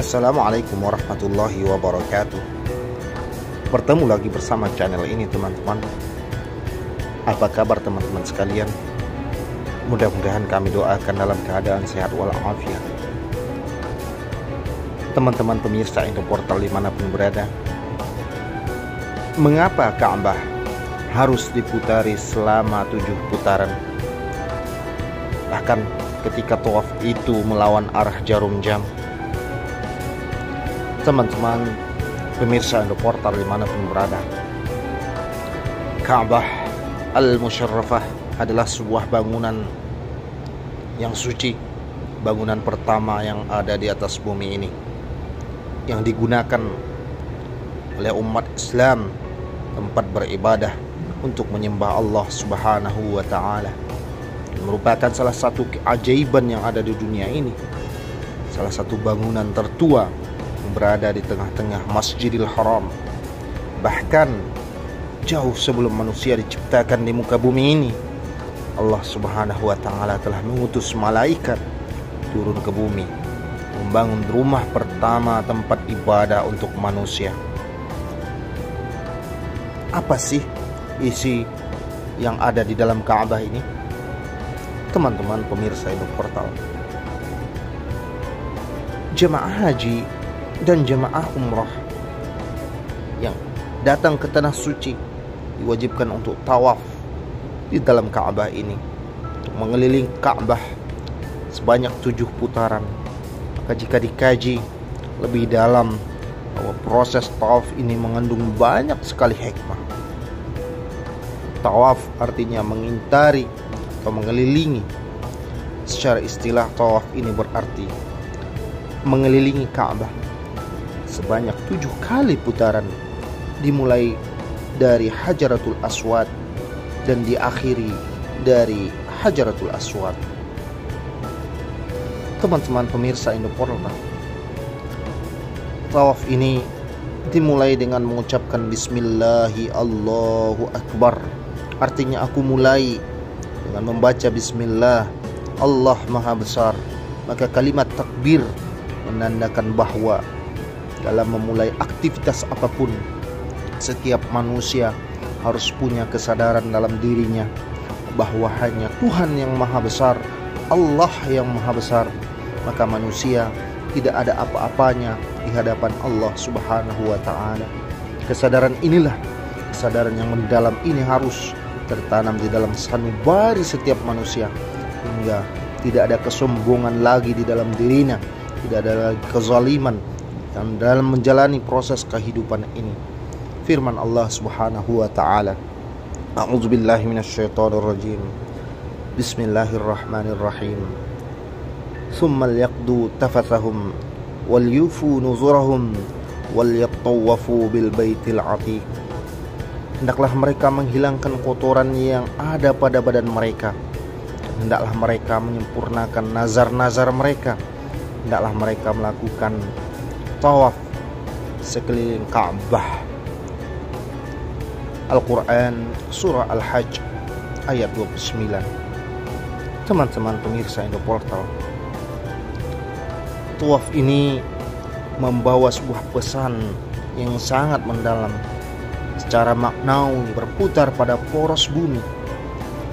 Assalamualaikum warahmatullahi wabarakatuh. Bertemu lagi bersama channel ini teman-teman. Apa kabar teman-teman sekalian? Mudah-mudahan kami doakan dalam keadaan sehat walafiat. Teman-teman pemirsa Indo Portal dimanapun berada, mengapa Ka'bah harus diputari selama 7 putaran? Bahkan ketika tawaf itu melawan arah jarum jam. Teman-teman pemirsa Indo Portal dimanapun berada, Ka'bah Al-Musyarrafah adalah sebuah bangunan yang suci, bangunan pertama yang ada di atas bumi ini, yang digunakan oleh umat Islam tempat beribadah untuk menyembah Allah Subhanahu wa Ta'ala. Merupakan salah satu keajaiban yang ada di dunia ini, salah satu bangunan tertua berada di tengah-tengah Masjidil Haram. Bahkan jauh sebelum manusia diciptakan di muka bumi ini, Allah Subhanahu wa Ta'ala telah mengutus malaikat turun ke bumi, membangun rumah pertama tempat ibadah untuk manusia. Apa sih isi yang ada di dalam Ka'bah ini? Teman-teman pemirsa Indo Portal, jemaah haji dan jemaah umrah yang datang ke tanah suci diwajibkan untuk tawaf di dalam Ka'bah ini, untuk mengelilingi Ka'bah sebanyak 7 putaran. Maka jika dikaji lebih dalam, bahwa proses tawaf ini mengandung banyak sekali hikmah. Tawaf artinya mengintari atau mengelilingi. Secara istilah tawaf ini berarti mengelilingi Ka'bah sebanyak 7 kali putaran, dimulai dari Hajaratul Aswad dan diakhiri dari Hajaratul Aswad. Teman-teman pemirsa Indo Portal, tawaf ini dimulai dengan mengucapkan Bismillahi Allahu Akbar. Artinya aku mulai dengan membaca Bismillah, Allah Maha Besar. Maka kalimat takbir menandakan bahwa dalam memulai aktivitas apapun, setiap manusia harus punya kesadaran dalam dirinya bahwa hanya Tuhan yang Maha Besar, Allah yang Maha Besar. Maka manusia tidak ada apa-apanya di hadapan Allah Subhanahu wa Ta'ala. Kesadaran inilah, kesadaran yang mendalam ini harus tertanam di dalam sanubari setiap manusia, hingga tidak ada kesombongan lagi di dalam dirinya, tidak ada lagi kezaliman dan dalam menjalani proses kehidupan ini. Firman Allah Subhanahu wa Ta'ala, A'udzubillahi minasyaitonirrajim. Bismillahirrahmanirrahim. Tsumma liyaqdu tafathahum wal yufu nuzurahum wal yattawafu bil baitil atiq. Hendaklah mereka menghilangkan kotoran yang ada pada badan mereka. Hendaklah mereka menyempurnakan nazar-nazar mereka. Hendaklah mereka melakukan tawaf sekeliling Ka'bah. Al-Quran Surah Al-Hajj ayat 29. Teman-teman pemirsa Indo Portal, tawaf ini membawa sebuah pesan yang sangat mendalam. Secara maknawi berputar pada poros bumi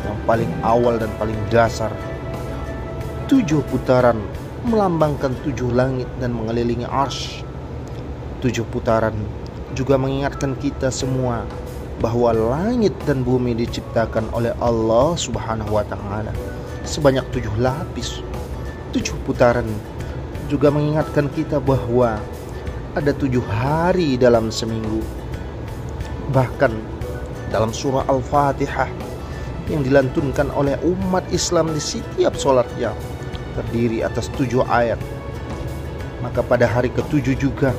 yang paling awal dan paling dasar. 7 putaran melambangkan 7 langit dan mengelilingi arsy. 7 putaran juga mengingatkan kita semua bahwa langit dan bumi diciptakan oleh Allah Subhanahu wa Ta'ala sebanyak 7 lapis. 7 putaran juga mengingatkan kita bahwa ada 7 hari dalam seminggu. Bahkan dalam surah Al-Fatihah yang dilantunkan oleh umat Islam di setiap sholatnya terdiri atas 7 ayat. Maka pada hari ke-7 juga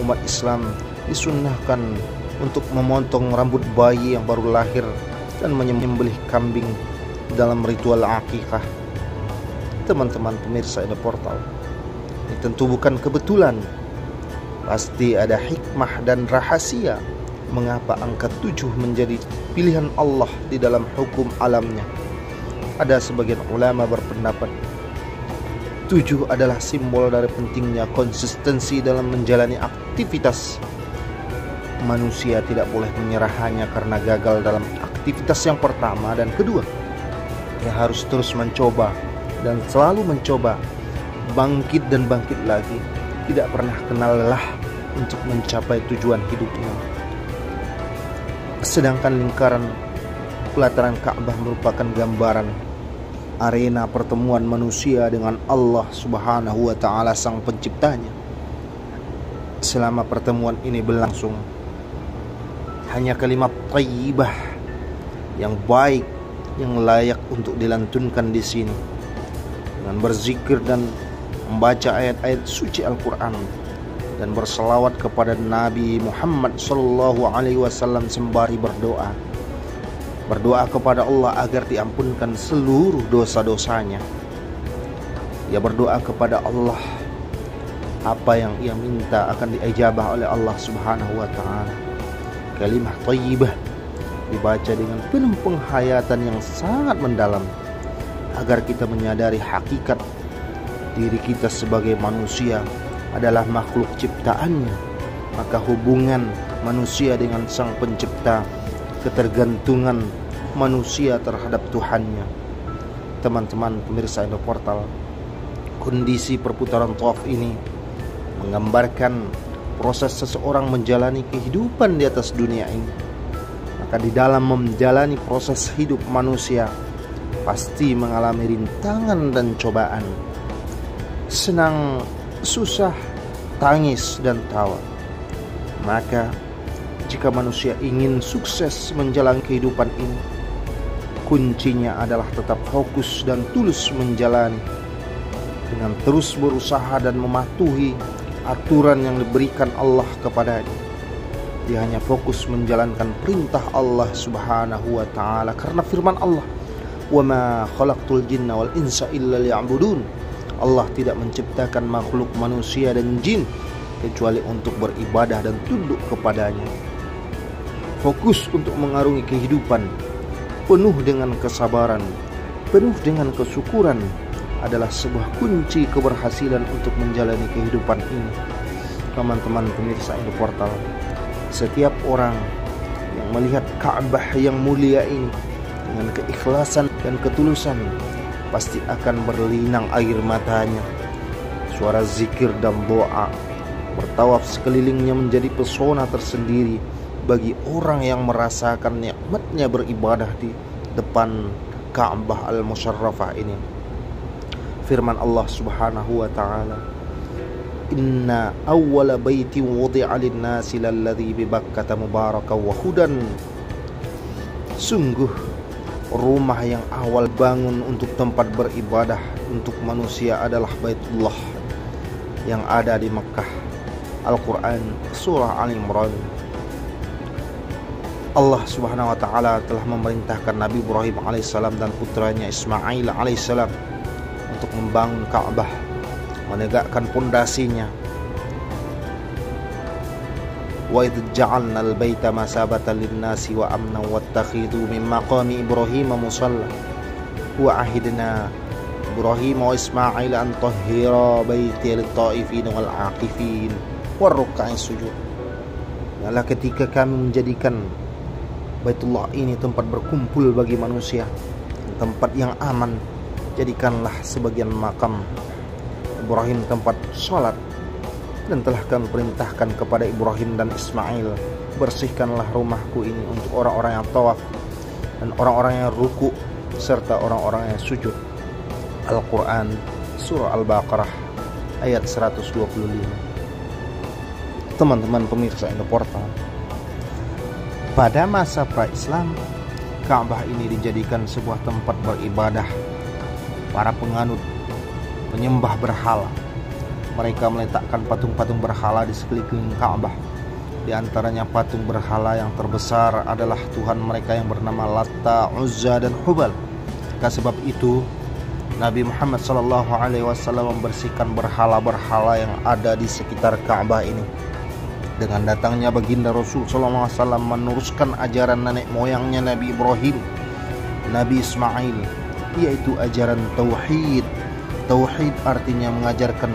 umat Islam disunnahkan untuk memotong rambut bayi yang baru lahir dan menyembelih kambing dalam ritual akikah. Teman-teman pemirsa Indo Portal, ini tentu bukan kebetulan. Pasti ada hikmah dan rahasia mengapa angka 7 menjadi pilihan Allah di dalam hukum alamnya. Ada sebagian ulama berpendapat 7 adalah simbol dari pentingnya konsistensi dalam menjalani aktivitas. Manusia tidak boleh menyerah hanya karena gagal dalam aktivitas yang pertama dan kedua. Ia harus terus mencoba dan selalu mencoba, bangkit dan bangkit lagi, tidak pernah kenal lelah untuk mencapai tujuan hidupnya. Sedangkan lingkaran pelataran Ka'bah merupakan gambaran arena pertemuan manusia dengan Allah Subhanahu wa Ta'ala, Sang Penciptanya. Selama pertemuan ini berlangsung, hanya kalimat thayyibah yang baik yang layak untuk dilantunkan di sini, dengan berzikir dan membaca ayat-ayat suci Al-Quran dan berselawat kepada Nabi Muhammad SAW sembari berdoa kepada Allah agar diampunkan seluruh dosa-dosanya. Ia berdoa kepada Allah, apa yang ia minta akan diijabah oleh Allah Subhanahu wa Ta'ala. Kalimah thayyibah dibaca dengan penuh penghayatan yang sangat mendalam, agar kita menyadari hakikat diri kita sebagai manusia adalah makhluk ciptaannya. Maka hubungan manusia dengan Sang Pencipta, ketergantungan manusia terhadap Tuhannya. Teman-teman pemirsa Indoportal, kondisi perputaran tawaf ini menggambarkan proses seseorang menjalani kehidupan di atas dunia ini. Maka di dalam menjalani proses hidup manusia pasti mengalami rintangan dan cobaan, senang, susah, tangis dan tawa. Maka jika manusia ingin sukses menjalani kehidupan ini, kuncinya adalah tetap fokus dan tulus menjalani, dengan terus berusaha dan mematuhi aturan yang diberikan Allah kepadanya. Dia hanya fokus menjalankan perintah Allah Subhanahu wa Ta'ala, karena firman Allah, "Wa ma khalaqtul jinna wal insa illa liya'budun." Allah tidak menciptakan makhluk manusia dan jin kecuali untuk beribadah dan tunduk kepadanya. Fokus untuk mengarungi kehidupan penuh dengan kesabaran, penuh dengan kesyukuran adalah sebuah kunci keberhasilan untuk menjalani kehidupan ini. Teman-teman pemirsa Indoportal, setiap orang yang melihat Ka'bah yang mulia ini dengan keikhlasan dan ketulusan, pasti akan berlinang air matanya. Suara zikir dan doa bertawaf sekelilingnya menjadi pesona tersendiri bagi orang yang merasakan nikmatnya beribadah di depan Ka'bah Al-Musyarrafah ini. Firman Allah Subhanahu wa Ta'ala, "Inna awwala baiti wudi'a lin-nasi lalladzi bi Bakkah mubarakan wa hudan." Sungguh rumah yang awal bangun untuk tempat beribadah untuk manusia adalah Baitullah yang ada di Mekah. Al-Quran Surah Al-Imran. Allah Subhanahu wa Ta'ala telah memerintahkan Nabi Ibrahim alaihissalam dan putranya Ismail alaihissalam untuk membangun Ka'bah, menegakkan pondasinya. Wa idh ja'alna al-baita masabatan lin-nasi wa amnan wattakhidhu min maqami Ibrahim musalla wa ahidna Ibrahim wa Ismail an tahhira baiti lit-ta'ifin wal 'akifin war ruk'is sujud. Ialah ketika kami menjadikan Baitullah ini tempat berkumpul bagi manusia, tempat yang aman, jadikanlah sebagian makam Ibrahim tempat sholat. Dan telah kami perintahkan kepada Ibrahim dan Ismail, bersihkanlah rumahku ini untuk orang-orang yang tawaf dan orang-orang yang ruku serta orang-orang yang sujud. Al-Quran Surah Al-Baqarah ayat 125. Teman-teman pemirsa Indoportal, pada masa pra-Islam, Ka'bah ini dijadikan sebuah tempat beribadah para penganut penyembah berhala. Mereka meletakkan patung-patung berhala di sekeliling Ka'bah. Di antaranya patung berhala yang terbesar adalah Tuhan mereka yang bernama Latta, Uzza, dan Hubal. Karena sebab itu, Nabi Muhammad SAW membersihkan berhala-berhala yang ada di sekitar Ka'bah ini. Dengan datangnya baginda Rasul SAW meneruskan ajaran nenek moyangnya Nabi Ibrahim, Nabi Ismail, yaitu ajaran tauhid, Tauhid artinya mengajarkan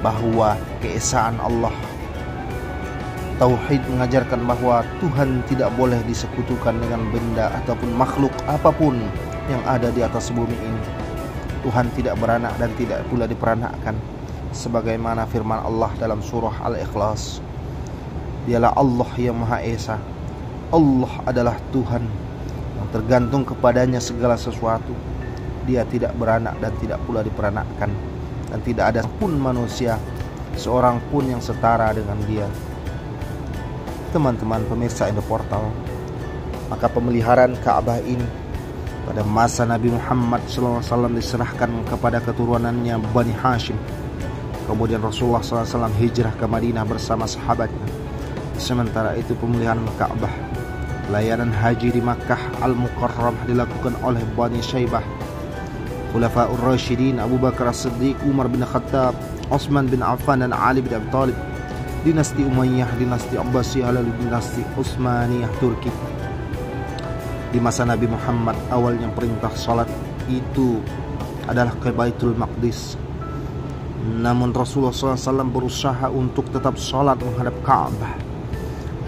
bahwa keesaan Allah. Tauhid mengajarkan bahwa Tuhan tidak boleh disekutukan dengan benda ataupun makhluk apapun yang ada di atas bumi ini. Tuhan tidak beranak dan tidak pula diperanakkan, sebagaimana firman Allah dalam surah Al-Ikhlas. Dialah Allah yang Maha Esa. Allah adalah Tuhan yang tergantung kepadanya segala sesuatu. Dia tidak beranak dan tidak pula diperanakkan, dan tidak ada pun manusia seorang pun yang setara dengan dia. Teman-teman pemirsa Indo Portal, maka pemeliharaan Ka'bah ini pada masa Nabi Muhammad SAW diserahkan kepada keturunannya Bani Hashim. Kemudian Rasulullah SAW hijrah ke Madinah bersama sahabatnya. Sementara itu pemeliharaan Ka'bah, layanan haji di Makkah Al-Mukarramah dilakukan oleh Bani Syaibah, Khulafaur Rasyidin, Abu Bakar As-Siddiq, Umar bin Khattab, Utsman bin Affan, dan Ali bin Abi Thalib. Dinasti Umayyah, dinasti Abbasiyah, lalu dinasti Utsmaniyah Turki. Di masa Nabi Muhammad, awalnya perintah salat itu adalah ke Baitul Maqdis. Namun Rasulullah SAW berusaha untuk tetap salat menghadap Ka'bah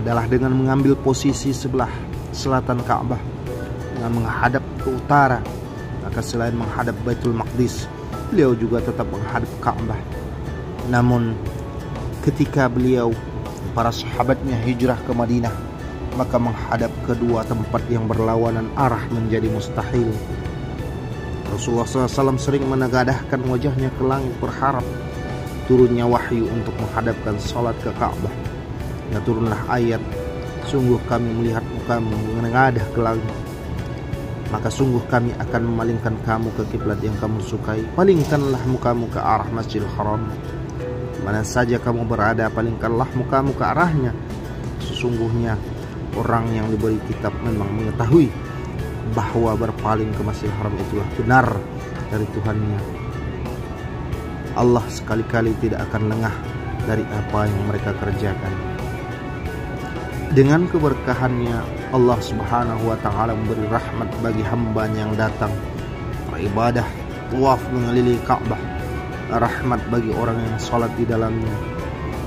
adalah dengan mengambil posisi sebelah selatan Ka'bah, dengan menghadap ke utara. Maka selain menghadap Baitul Maqdis, beliau juga tetap menghadap Ka'bah. Namun ketika beliau, para sahabatnya hijrah ke Madinah, maka menghadap kedua tempat yang berlawanan arah menjadi mustahil. Rasulullah SAW sering menegadahkan wajahnya ke langit berharap turunnya wahyu untuk menghadapkan salat ke Ka'bah. Ya, turunlah ayat, sungguh kami melihat mukamu menengadah ke langit, maka sungguh kami akan memalingkan kamu ke kiblat yang kamu sukai. Palingkanlah mukamu ke arah Masjidil Haram. Mana saja kamu berada, palingkanlah mukamu ke arahnya. Sesungguhnya orang yang diberi kitab memang mengetahui bahwa berpaling ke Masjidil Haram itulah benar dari Tuhannya. Allah sekali-kali tidak akan lengah dari apa yang mereka kerjakan. Dengan keberkahannya, Allah Subhanahu wa Ta'ala memberi rahmat bagi hambanya yang datang beribadah, tawaf mengelilingi Ka'bah. Rahmat bagi orang yang salat di dalamnya.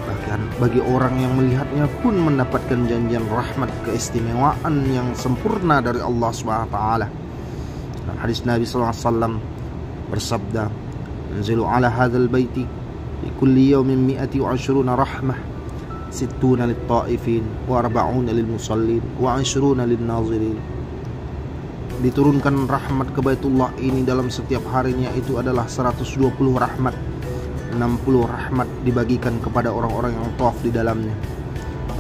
Bahkan bagi orang yang melihatnya pun mendapatkan janjian rahmat, keistimewaan yang sempurna dari Allah SWT. Dan hadis Nabi SAW bersabda, "Anzilu ala hadzal baiti fi kulli yawmin 120 rahmah, 60 lit-ta'ifin wa 40 lil-musallin wa 20 lin-nazirin." Diturunkan rahmat ke Baitullah ini dalam setiap harinya itu adalah 120 rahmat. 60 rahmat dibagikan kepada orang-orang yang tawaf di dalamnya,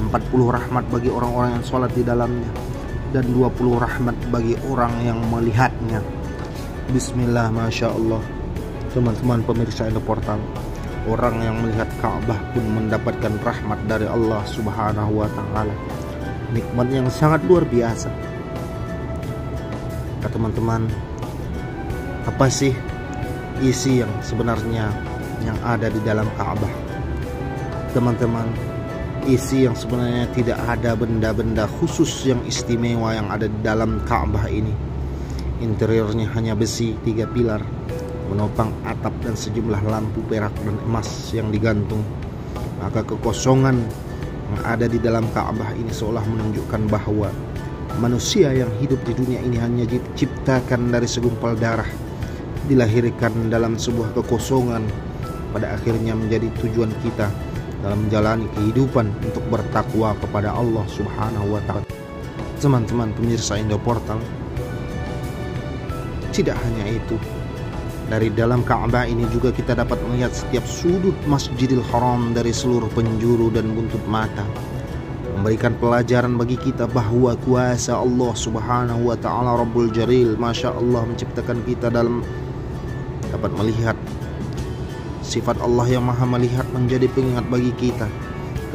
40 rahmat bagi orang-orang yang sholat di dalamnya, dan 20 rahmat bagi orang yang melihatnya. Bismillah, Masya Allah. Teman-teman pemirsa Indo Portal, orang yang melihat Ka'bah pun mendapatkan rahmat dari Allah Subhanahu wa Ta'ala. Nikmat yang sangat luar biasa. Teman-teman, apa sih isi yang sebenarnya yang ada di dalam Ka'bah? Teman-teman, isi yang sebenarnya tidak ada benda-benda khusus yang istimewa yang ada di dalam Ka'bah ini. Interiornya hanya besi 3 pilar, menopang atap dan sejumlah lampu perak dan emas yang digantung. Maka kekosongan yang ada di dalam Ka'bah ini seolah menunjukkan bahwa manusia yang hidup di dunia ini hanya diciptakan dari segumpal darah, dilahirkan dalam sebuah kekosongan, pada akhirnya menjadi tujuan kita dalam menjalani kehidupan untuk bertakwa kepada Allah Subhanahu wa Ta'ala. Teman-teman pemirsa Indo Portal, tidak hanya itu, dari dalam Ka'bah ini juga kita dapat melihat setiap sudut Masjidil Haram dari seluruh penjuru dan buntut mata, memberikan pelajaran bagi kita bahwa kuasa Allah Subhanahu wa Ta'ala Rabbul Jalil, Masya Allah, menciptakan kita dalam dapat melihat sifat Allah yang maha melihat, menjadi pengingat bagi kita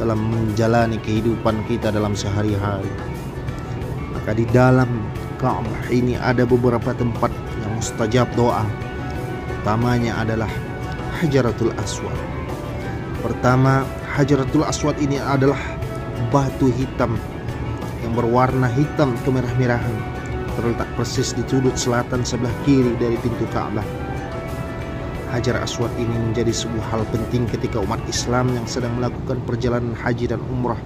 dalam menjalani kehidupan kita dalam sehari-hari. Maka di dalam Ka'bah ini ada beberapa tempat yang mustajab doa. Pertamanya adalah Hajaratul Aswad. Pertama, Hajaratul Aswad ini adalah batu hitam yang berwarna hitam kemerah-merahan, terletak persis di sudut selatan sebelah kiri dari pintu Ka'bah. Hajar Aswad ini menjadi sebuah hal penting ketika umat Islam yang sedang melakukan perjalanan haji dan umrah,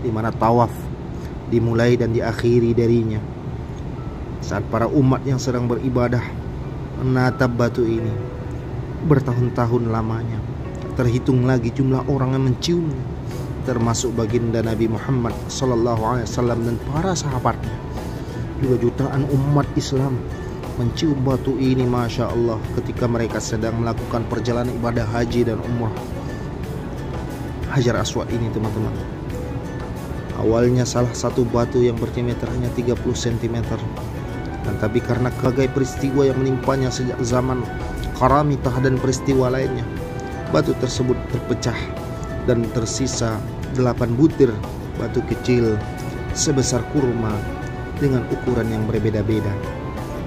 di mana tawaf dimulai dan diakhiri darinya. Saat para umat yang sedang beribadah menatap batu ini bertahun-tahun lamanya, terhitung lagi jumlah orang yang menciumnya, termasuk baginda Nabi Muhammad SAW dan para sahabatnya. Juga jutaan umat Islam mencium batu ini, Masya Allah, ketika mereka sedang melakukan perjalanan ibadah haji dan umrah. Hajar Aswad ini teman-teman, awalnya salah satu batu yang berdiameter hanya 30 cm, dan tapi karena berbagai peristiwa yang menimpanya sejak zaman Karamitah dan peristiwa lainnya, batu tersebut terpecah dan tersisa 8 butir batu kecil sebesar kurma dengan ukuran yang berbeda-beda.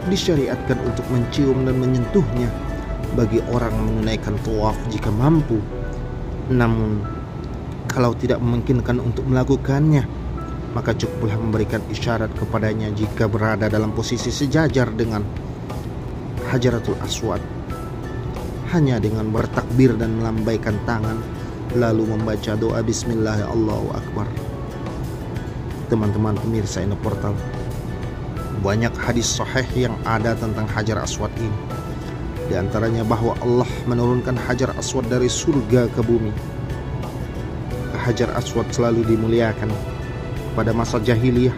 Disyariatkan untuk mencium dan menyentuhnya bagi orang menunaikan tawaf jika mampu. Namun kalau tidak memungkinkan untuk melakukannya, maka cukuplah memberikan isyarat kepadanya jika berada dalam posisi sejajar dengan Hajaratul Aswad, hanya dengan bertakbir dan melambaikan tangan lalu membaca doa Bismillah Allahu Akbar. Teman-teman pemirsa Indo Portal, banyak hadis sahih yang ada tentang Hajar Aswad ini. Di antaranya bahwa Allah menurunkan Hajar Aswad dari surga ke bumi. Hajar Aswad selalu dimuliakan pada masa jahiliyah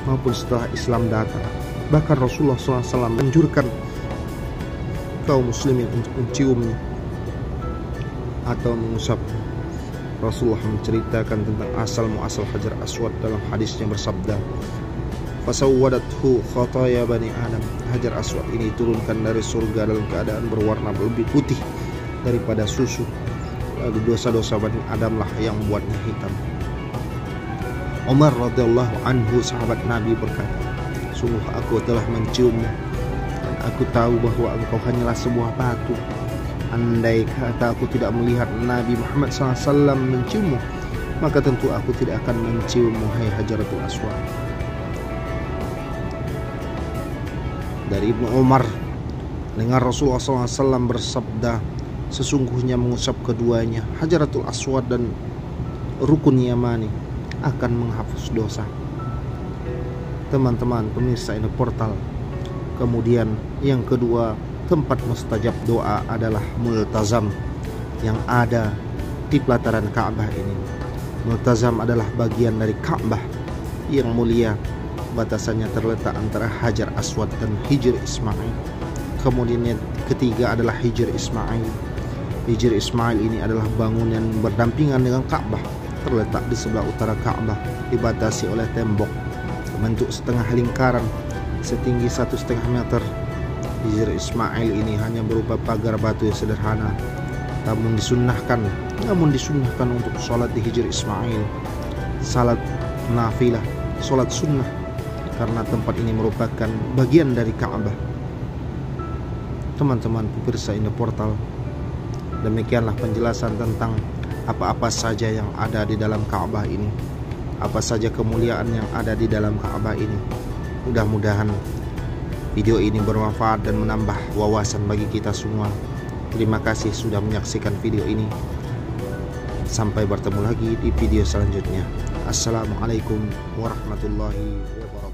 maupun setelah Islam datang. Bahkan Rasulullah SAW menganjurkan kaum muslimin untuk menciumnya atau mengusapnya. Rasulullah menceritakan tentang asal muasal Hajar Aswad dalam hadisnya bersabda, "Fasawwadathu khataya bani Adam." Hajar Aswad ini diturunkan dari surga dalam keadaan berwarna lebih putih daripada susu. Lalu dosa-dosa bani Adam lah yang membuatnya hitam. Umar radhiyallahu anhu, sahabat Nabi, berkata, "Sungguh aku telah menciummu dan aku tahu bahwa engkau hanyalah sebuah batu. Andai kata aku tidak melihat Nabi Muhammad SAW menciummu, maka tentu aku tidak akan menciummu, hai Hajaratul Aswad." Dari Ibnu Umar, dengar Rasulullah SAW bersabda, sesungguhnya mengusap keduanya, Hajaratul Aswad dan Rukun Yamani, akan menghapus dosa. Teman-teman pemirsa Indo Portal, kemudian yang kedua, tempat mustajab doa adalah Multazam yang ada di pelataran Ka'bah ini. Multazam adalah bagian dari Ka'bah yang mulia. Batasannya terletak antara Hajar Aswad dan Hijr Ismail. Kemudian yang ketiga adalah Hijr Ismail. Hijr Ismail ini adalah bangunan berdampingan dengan Ka'bah, terletak di sebelah utara Ka'bah, dibatasi oleh tembok berbentuk setengah lingkaran setinggi 1,5 meter. Hijr Ismail ini hanya berupa pagar batu yang sederhana, namun disunnahkan untuk sholat di Hijr Ismail, salat nafilah, sholat sunnah, karena tempat ini merupakan bagian dari Ka'bah. Teman-teman pemirsa Indo Portal, demikianlah penjelasan tentang apa-apa saja yang ada di dalam Ka'bah ini, apa saja kemuliaan yang ada di dalam Ka'bah ini. Mudah-mudahan video ini bermanfaat dan menambah wawasan bagi kita semua. Terima kasih sudah menyaksikan video ini. Sampai bertemu lagi di video selanjutnya. Assalamualaikum warahmatullahi wabarakatuh.